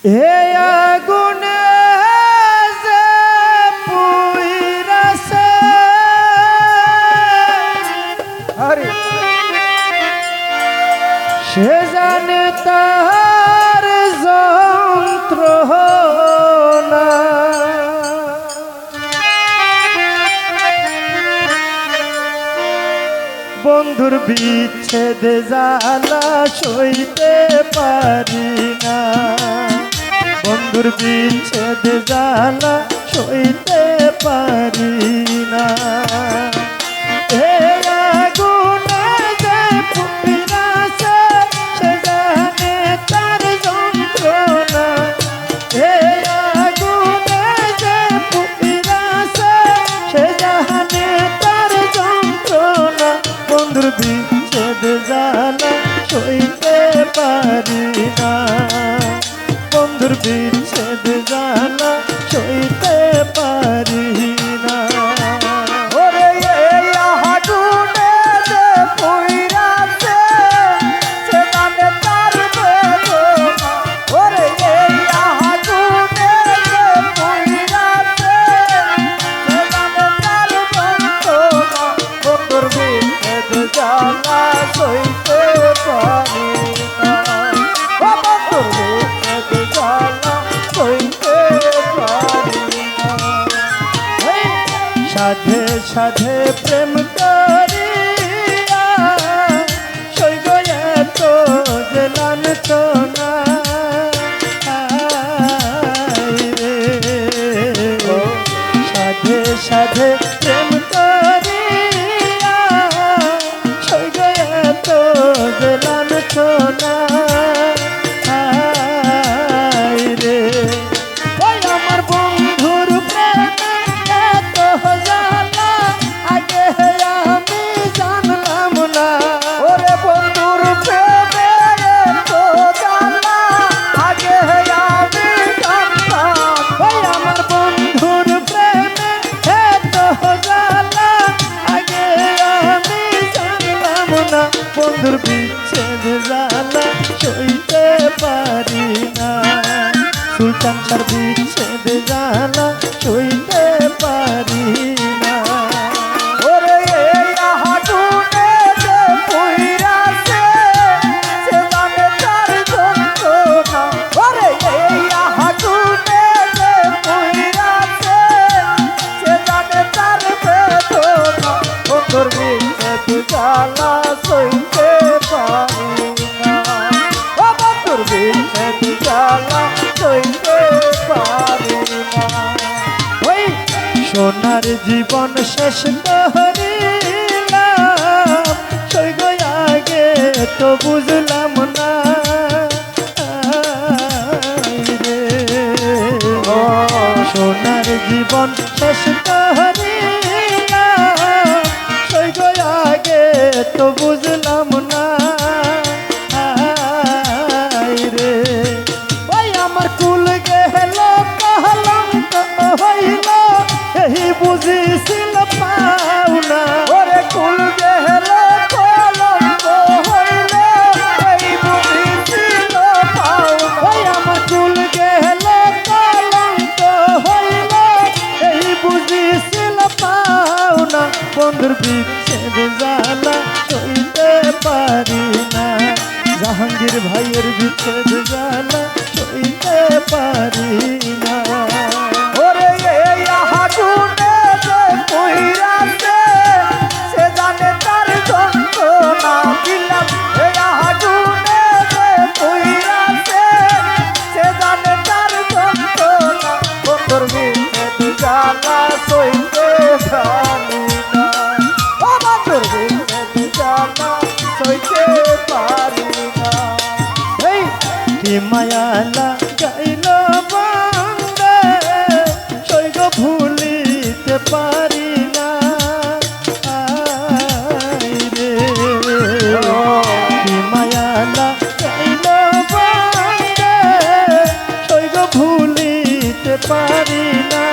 হে আগুনে যে পুইরাছে আরে সে জানে তার যন্ত্রণা। বন্ধুর বিচ্ছেদ জ্বালা সইতে পারি না, বন্ধুর বিচ্ছেদ জ্বালা সইতে পারি না। হে আগুনে যে পুইরাছে সে জানে তার যন্ত্রণা। হে আগুনে যে পুইরাছে সে জানে তার যন্ত্রণা। বন্ধুর বিচ্ছেদ জ্বালা সইতে পারি না, বন্ধুর বিচ্ছেদ জ্বালা সইতে পারি না। ওরে এই আগুনে যে পুইরাছে সে জানে তার বেদনা। ওরে এই আগুনে যে পুইরাছে সে জানে তার যন্ত্রণা। বন্ধুর বিচ্ছেদ জ্বালা সইতে পারি না, ও বন্ধুর বিচ্ছেদ জ্বালা সইতে পারি না। সাধে সাধে প্রেম করিয়া সইব এত যে লাঞ্ছনা। সাধে সাধে প্রেম করিয়া সইব এত যে লাঞ্ছনা। রে ওই আমার বন্ধুর প্রেমে এত জ্বালা আগে আমি জানলাম না। ওরে বন্ধুর প্রেমে এত জ্বালা আগে আমি জানতাম। ওই আমার বন্ধুর প্রেমে এত জ্বালা আগে আমি জানলাম না। বন্ধুর বিচ্ছেদ জ্বালা সইতে পারি না, সুলতান তার বিচ্ছেদ জ্বালা সইতে পারি না। ওরে এই আগুনে যে পুইরাছে সে জানে তার যন্ত্রণা। ওরে এই আগুনে যে পুইরাছে সে জানে তার বেদনা। বন্ধুর বিচ্ছেদ জ্বালা সইতে পারি না, ও বন্ধুর বিচ্ছেদ জ্বালা সইতে পারি না। ওই সোনার জীবন শেষ করিলাম সইগ আগে তো বুঝলাম না। রে সোনার জীবন শেষ করিলাম সইগ আগে তো বুঝলাম না। রে ওই আমার কুল গেল কলঙ্ক হইল এই বুঝিছিল পাওনা। ওরে কুল গেল কলঙ্ক হইল এই বুঝিছিল পাওনা। ওই আমার কুল গেল কলঙ্ক হইল এই বুঝিছিল পাওনা। বন্ধুর বিচ্ছেদ জ্বালা সইতে পারি না, জাহাঙ্গীর ভাইয়ের বিচ্ছেদ জ্বালা সইতে পারি না। ওরে এই আগুনে যে পুইরাছে সে জানে তার যন্ত্রণা। দিলাম এই আগুনে যে পুইরাছে সে জানে তার যন্ত্রণা। বন্ধুর বিচ্ছেদ জ্বালা সইতে পারি না, ও বন্ধুর বিচ্ছেদ জ্বালা সইতে পারি না। এই কি মায়ালা গাইল বান্দে সইগ ভুলিতে পারি না। রে কি মায়ালা গাইল বান্দে সইগ ভুলিতে পারি না।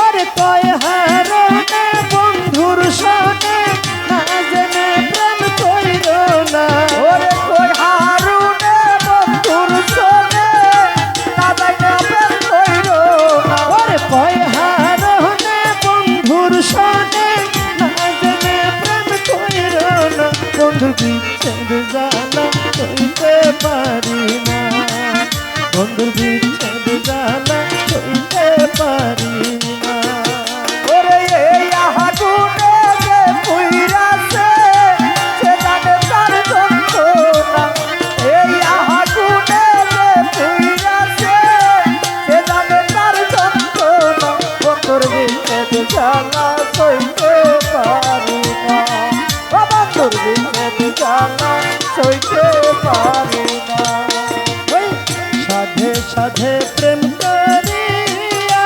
ওরে কয় হারনে বন্ধুর সনে না জেনে প্রেম কইর না। ওরে কয় বিচ্ছেদ জ্বালা সইতে পারি না, বন্ধুর বিচ্ছেদ জ্বালা সইতে পারি না। ওরে এই আগুনে যে পুইরাছে সে জানে তার যন্ত্রণা, এই আগুনে যে পুইরাছে সে জানে তার যন্ত্রণা, বন্ধুর বিচ্ছেদ জ্বালা সইতে পারি না, ও বন্ধুর বিচ্ছেদ জ্বালা সইতে পারি না। ওই সাধে সাধে প্রেম করিয়া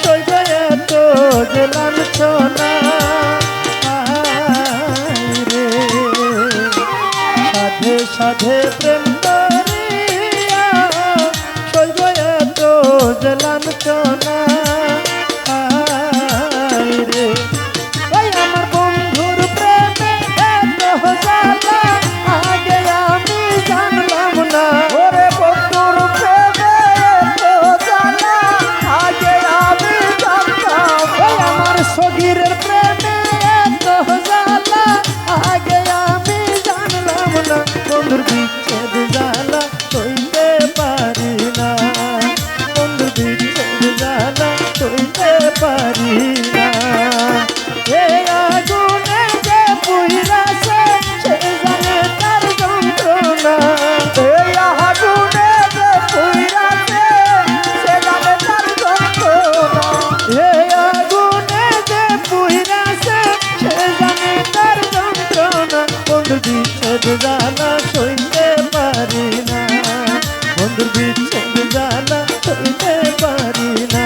সইব এত যে লাঞ্ছনা, রে সাধে সাধে প্রেম করিয়া সইব এত যে লাঞ্ছনা, রে ওই আমার বন্ধুর প্রেমে এত জ্বালা আগে আমি জানলাম না, ওরে বন্ধুর প্রেমে এত জ্বালা আগে আমি জানতাম ওই আমার সগীরের প্রেমে এত জ্বালা আগে আমি জানলাম না, বন্ধুর বিচ্ছেদ জ্বালা সইতে পারি না, বন্ধুর বিচ্ছেদ জ্বালা সইতে পারি না। এই আগুনে যে পুইরাছে সে জানে তার যন্ত্রণা, এই আগুনে যে পুইরাছে সে জানে তার যন্ত্রণা, এই আগুনে যে পুইরাছে সে জানে তার যন্ত্রণা, বন্ধুর বিচ্ছেদ জ্বালা সইতে পারি না, বন্ধুর বিচ্ছেদ জ্বালা সইতে পারি না।